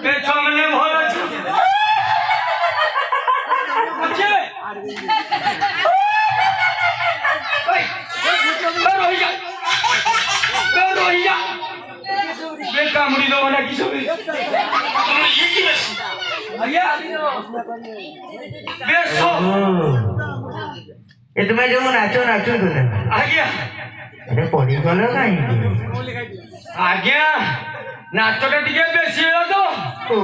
बे चमने भोला कामुड़ी दो वाला की सब ये तुम्हें जो नाचो नाचो तुमने आ गया अरे पड़ी गलो नहीं आ गया नाचोटा टिके बेसी होला तो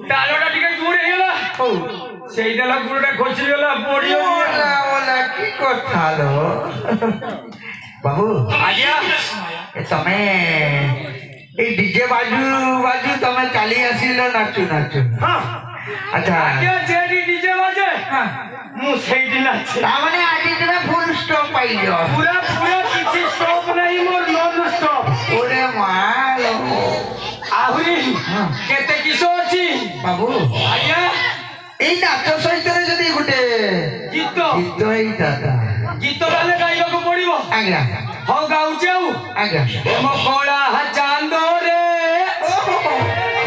तालोटा टिके जोर हेला सेई देला गुड़टा खोची गेला पड़ियो ओला ओला की কথা लो बाबू आ गया ए तमे ए डीजे बाजू बाजू तमे चाली आसीलो नाचो नाचो हां अच्छा आगे जेडी डीजे बाजे हां मु सेई दिन আছে तामने आजी तुमे फुल स्टॉप पाइलो पूरा पूरा किछि स्टॉप नहीं मोर नॉन स्टॉप ओरे मालो आहुरी केते किसो अछि बाबू आज्ञा ए नाचो सहित रे जदी गुटे गीत गीत ही दादा गीत गाले गाइबा को पड़िबो आज्ञा हो गाउचेउ आज्ञा मो कोळा चांद रे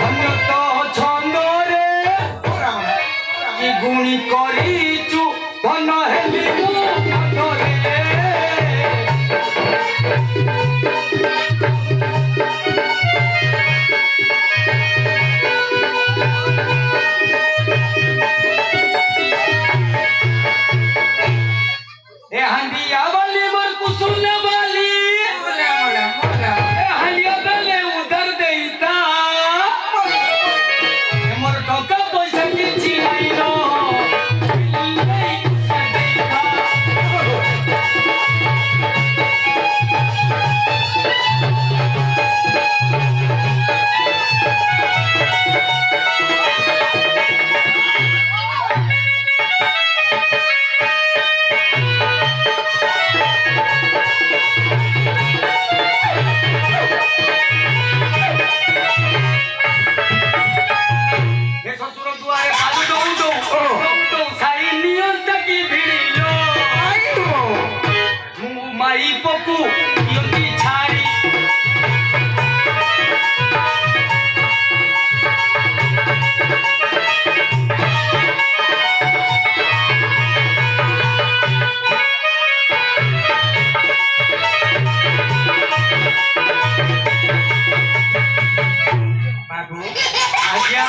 हम तो छंद रे की गुणी करिचु धन हेली मो रे ए हंडिया वाली मोर कुसुम वाली मोला मोला मोला ए हंडिया वाले उधर देता मोर टका पैसा किछि नहीं रो माई पप्पू योगी छाड़ी बाबू आज्ञा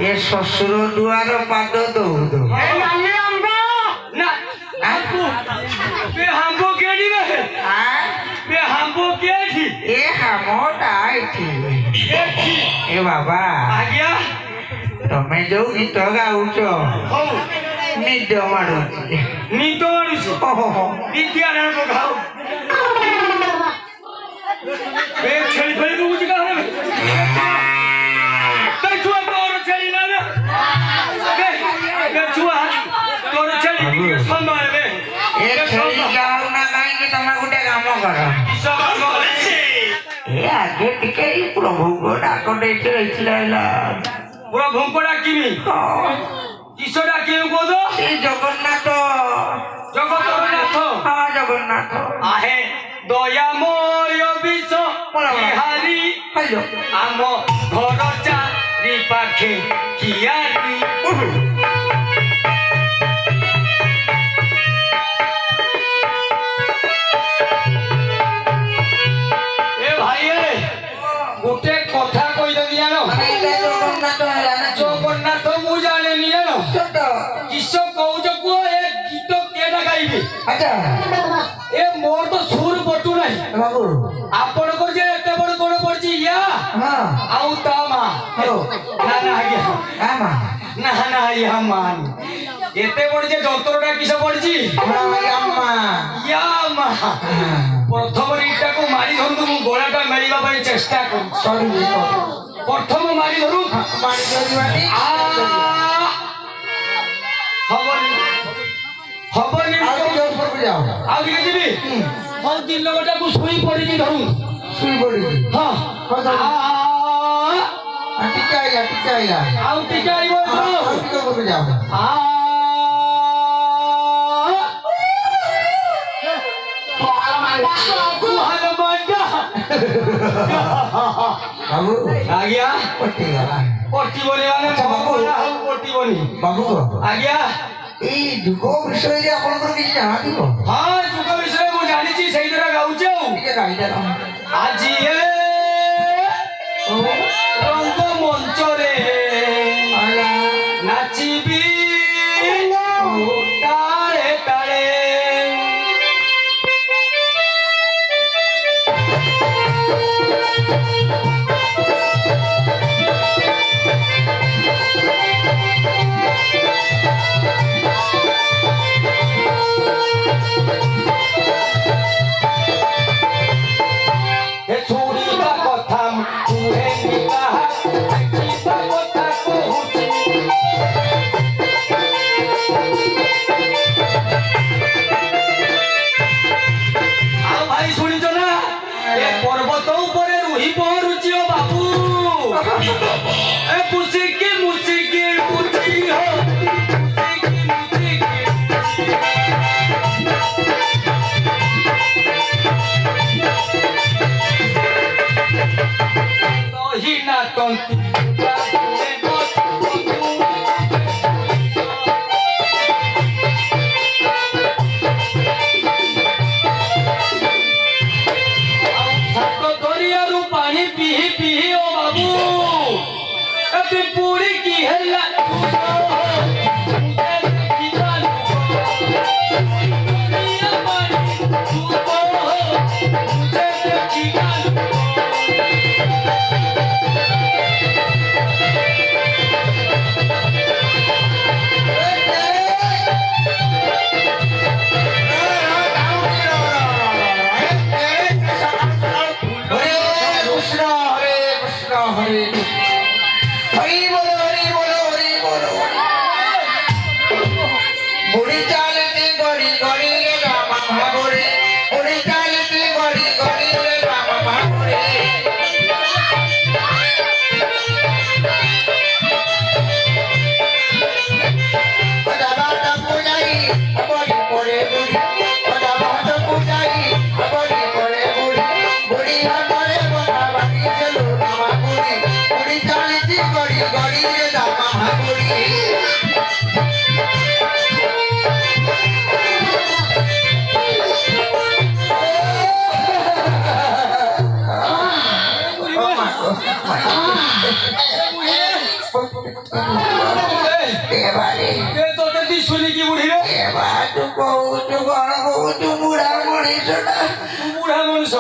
ये ससुर दुआर पाद दो दो ए नानी अम्बा ना आपको पे हमको केडी में हां पे हमको केडी ए हमोटा आइठी ए बाबा आज्ञा तमे जो गीत गाउचो हो निद माडुची नीतो मानुस ओहो विद्यारण को खाओ बे छेली फली को कुछ कहा रे बे छुआ तोर छेली ना बे छुआ तोर छेली की संभाल बे ए छेली जाऊ ना काई कि तमे गुटे काम करो सब ए आगे टिके ई प्रभु को डाको देखे रहिला पूरा भोंपड़ा किमी किसोडा के को दो ए जगन्नाथ जगन्नाथ हां जगन्नाथ आहे दया मोर विष बिहारी हेलो आम घर चारि पाखे कियारी ए भाई गोटे कथा कहि दि जानो जगन्नाथ हैला ना जगन्नाथ मु जाने नि जानो छोट किसो कहउज को ए गीत केडा गाइबे अच्छा ए मोर तो सुर पटु नाही बाबू आपण को जे एते बड़ कोन पड़ची या हां आउ तामा हो ना ना आगे आमा ना ना या मान एते बड़ जे जंत्रटा किस पड़ची अम्मा या मा प्रथम रीटा को मारी धरु मु गोलाटा मेलिबा पई चेष्टा कर सॉरी प्रथम मारी धरु मारी धरिबानी खबर आउ के ऊपर को जाओ आउ के जीबी हम तीन लोगटा को सोई पड़ी जी धरु सुई पड़ी हां टिका आइला आउ टिका आइबो आउ के ऊपर को जाओ कुहल बड़ा ବାବୁ ଆଜ୍ଞା କଟିଗଲା କଟିବନି ମାନେ କଟିବନି ବାବୁ ଆଜ୍ଞା ଏଇ ଯୁଗ ବିଷୟରେ ଆପଣଙ୍କର କିଛି ଜାଣିଥିବ ହଁ ଯୁଗ ବିଷୟରେ ମୁଁ ଜାଣିଛି ସେଇଥିରେ ଗାଉଛି ଆଉ ଟିକେ ଗାଇଟା ଆଜି ରଙ୍ଗ ମଞ୍ଚରେ ନାଚିବି ତାଳେ ତାଳେ ଛୁରିବା କଥା କୁହେ କଥା କହୁଛି ଆଉ ଭାଇ ଶୁଣିଛ ନା ଏ ପର୍ବତ ଉପରେ ରୁହି ପହଁରୁଛି ଓ ବାବୁ ଏ ମୁସିକି ମୁସିକି ମୁଚି ହୋ ମୁସିକି ମୁସିକି ତହିନା ତନ୍ତି ଦରିଆରୁ ପାଣି ପିହି ପିହି ଓ ବାବୁ ଏବେ ପୁରୀ କି ହେଲା ଶୁଣିକି ବୁଢୀରେ ତୁ କହୁଛୁ କଣ କହୁଛୁ ବୁଢା ମଣିଷ ତୁ ବୁଢା ମଣିଷ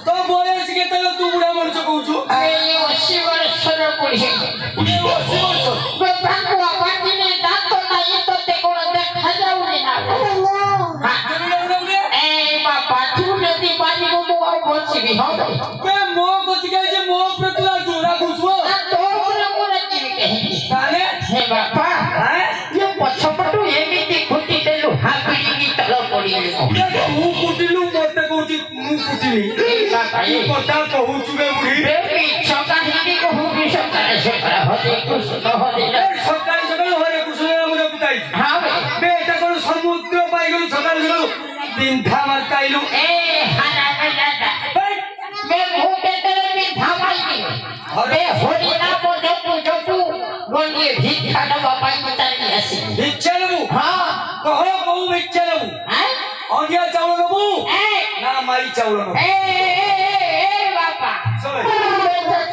ତ ବୟସ କେତେବେଳେ ତୁ ବୁଢା ମଣିଷ କହୁଛୁ 80 ବର୍ଷର ବୁଢୀ 80 ବର୍ଷ ବାପାଙ୍କୁ ପାଟିରେ ଦାନ୍ତ ନାହିଁ ତତେ କଣ ଦେଖାଯାଉନି ନା ବାପା ତୁ ଯଦି ପାରିବୁ ମୁଁ ଆଉ ବଞ୍ଚିବି ହଁ ମୋ କତିକା ଯେ ମୋ ପ୍ରତି ଜୋରା କହୁଛୁ ତୋ ଉପରେ ମୁଁ ରାଜିବି ତାହେଲେ ହେ ବାପା ଯୋଉ ପଛପଟୁ ଏମିତି ଖୁଟି ଦେଲୁ ହାବିଡ଼ିକି ତଳ ପଡ଼ିଲୁ ମୁଁ କୁଟିଲୁ ମତେ କହୁଛି ମୁଁ କୁଟିଲି କଥା କହୁଛୁ ବେ ବୁଢୀ ସକାଳେ କହୁଛି ସକାଳେ ସକାଳେ ହରେ କୃଷ୍ଣ ସକାଳେ ସକାଳେ ହରେ କୃଷ୍ଣ ନାମ ଜପୁତାଇଛୁ ବେ ଏଟା କଣ ସମୁଦ୍ର ପାଇଗଲୁ ସକାଳେ ସକାଳୁ ବିନ୍ଧା ମାତାଇଲୁ ମୁଁ କେତେବେଳେ ବିନ୍ଧା ପାଇଲି ହରି ନାମ ଜପୁ ଜପୁ ଗୋଟିଏ ଭିକ୍ଷା ଦେବା ପାଇଁ ମୁଁ ଚାଲି ଆସିଲି ଭିକ୍ଷା ନେବୁ କହ କୋଉ ଭିକ୍ଷା ନେବୁ ଅନ୍ୟ ଚାଉଳ ନେବୁ ନା ମାଇ ଚାଉଳ ନେବୁ ବାପା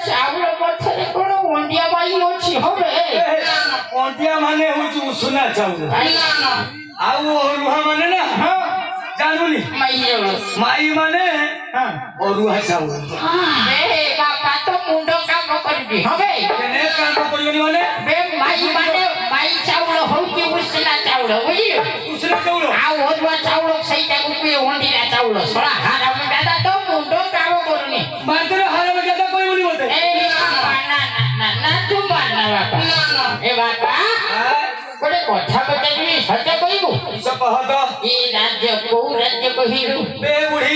ଚାଉଳ ପଛରେ କଣ ଅଣ୍ଡିଆ ମାଇ ଅଛି হবে ଅଣ୍ଡିଆ ମାନେ ହଉଛି ଉଷୁନା ଚାଉଳ ଆଉ ଅରୁଆ ମାନେ ନା ଜାଣୁନି ମାଇ ମାନେ ଅରୁଆ ଚାଉଳ ବାପା ତ ମୁଣ୍ଡ କାମ କରିବି হবে କେନେ କାମ କରିବନି ମାନେ ମାଇ ମାନେ ମାଇ ଚାଉଳ ହଉଛି ଉଷୁନା ଚାଉଳ ବୁଝିଲ ଉଷୁନା ଚାଉଳ ଆଉ ଅରୁଆ ଚାଉଳ ସେଇଟାକୁ କୁହେ ଅଣ୍ଡିରା ଚାଉଳ ଶଳା ହାରାମ ଦାଦା ତ ମୁଣ୍ଡ କାମ କରୁନି ବାନ୍ଧରେ ହାରାମ ଦାଦା କହିବନି ମତେ ନା ତୁ ବାନା ବାପା ଏ ବାପା ଗୋଟେ କଥା ପଚାରିବି ସତ୍ୟ କହିବୁ କହ ତ ଏ ରାଜ୍ୟ କୋଉ ରାଜ୍ୟ କହିଲୁ ବେ ବୁଢୀ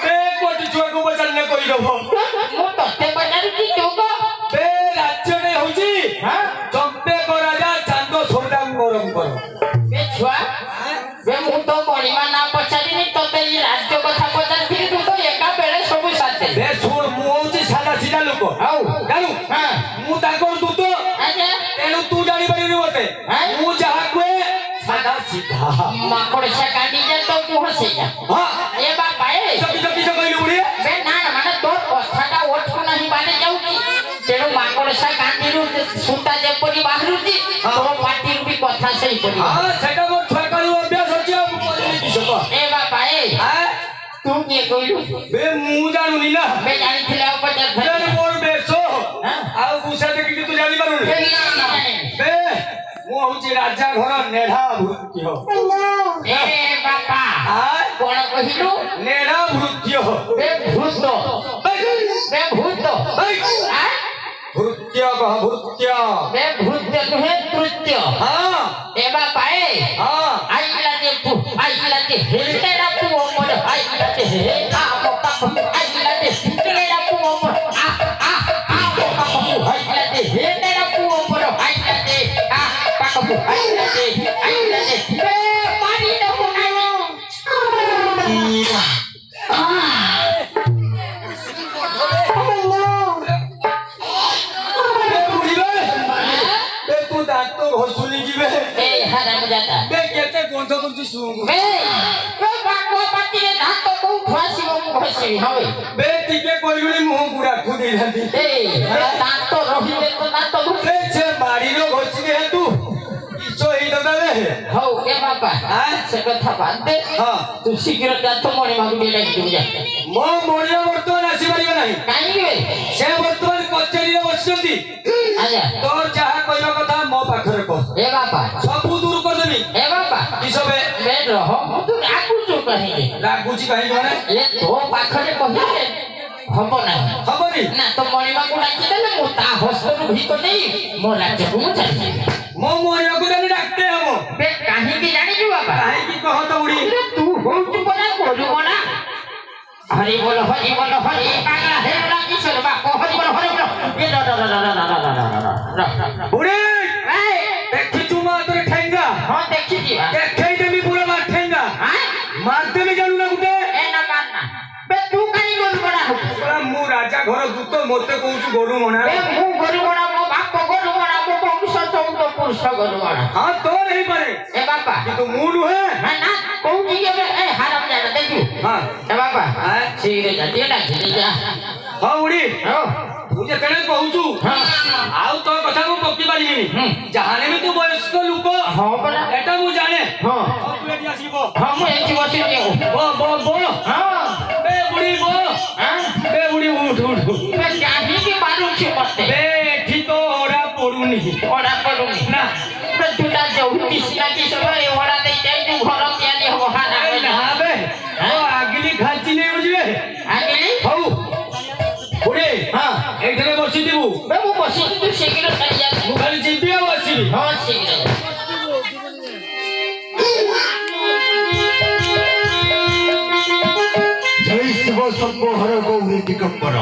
ବେ କୋଟି ଛୁଆକୁ ପଚାରିଲେ କହିଦବ ମୁଁ ତତେ ପଚାରୁଛି ତୁ କହ ବେ ରାଜ୍ୟଟେ ହଉଛି ଚମ୍ପେକ ରାଜା ଚାନ୍ଦ ସୌଦାଗରଙ୍କର ବେ ଛୁଆ ବେ ମୁଁ ତ ବଣିମା ନା ପଚାରିନି ତତେ ଏ ରାଜ୍ୟ କଥା ପଚାରିଥିଲି ତୁ ତ ଏକା पड़ियो हां सेटा मोर छुआ कालू अभ्यास अछि अब पहिले कि सब ए बापा ए हां तू के कोइलु बे मु जानुनी ना बे जानी थिले ऊपर यार मोर बेसो आ गुसा देखि कि तू जानि पारुनी बे मु होची राजा घर नेढा भूति हो ए बापा हां कोन कहिलु नेढा भूति हो बे भूत बे भूत आ भूत्य कह भूत्य बे भूत तुहे तृत्य हां ए बापा ए हां आइला दे हेलते ना तू मोर आइला दे हे आ बापा आइला दे हेलते ना तू मोर आ बापा आइला दे हेलते ना तू मोर आइला दे आ बापा आइला दे बे पानी न कोनाई घोसुली जीवे ए हराम जाता बे केते गंध करछु सुंगु बे बाको पाती रे धान तो को घासी मु घासी हवे बे टिके कोइलुनी मुह पुरा खुदी जाती ए दांत तो रहिले तो दांत तो बे छे मारी रो घोसी दे तू इचो ही ददाले हौ ए बापा हां से कथा बांधे हां तू शीघ्र जा तो मोने मागु बेटा की जा मो मोरिया वर्तमान आसी परिबा नाही काई गे से वर्तमान कचेरी रे बसछंती आजा तोर जहा कहबा कथा मो पाखरे को ए बापा सब दूर कर देनी ए बापा की सबे बे रहो तू आकु तो कहि रागुची कहि माने ए तो पाखरे कहि हबो ना खबरी ना तो मोने मागु डाकी देले मु ता हस्तरु भीतर नहीं मो राज्य को चली मो मोरिया को देनी डाकते हबो बे काहे की जानी छु बापा काहे की कह तो उड़ी तू होचु बना बोलु बना हरि बोल हरि कागा हे बला ईश्वर बा को हरि बोल ये उड़ी ए देखि चुमा तोरे ठेंगा हां देखि दिया देखै देमी पूरा मार ठेंगा हां मारते में जानू ना गुटे ए ना मारना बे तू काई बोलु बना हो पूरा मु राजा घर दूत मते कहू गोरु मना बे मु गोरु बना मो बाप गोरु बना मो वंश चौद पुरुष गोरु बना हां तो नहीं पारे ए बापा कि तो मु नु है हां ना कहू जी के ए हराम जाना देखू हां ए बापा हां शीघ्र जा दे ना जा हां उड़ी हो तू जे कने कहूचू हां आउ तो कथा को पक्की बारीनी जहाने में तू वयस्क लोक हां बना एटा मु जाने हां तू एटी आसीबो हां मु एठी बसी दियो बो हां बे बुढ़ी बो हां बे बुढ़ी उठ बे जाही के मारू छु मते बे एठी तो ओरा पडुनी ओडा पडुनी ना बे तुटा जौती सिना की सब ए ओडा दे जाई तू घर त्याली हो हाना ए ना बे ओ आगली खाची ने बुझबे आगली हौ बुढ़ी हां एठने बसी दिबू बे मु बसी तू शीघ्र चली जा मु खाली जिबिया बसी हां शीघ्र जय शिव शंभो हर गौरी दिगंबर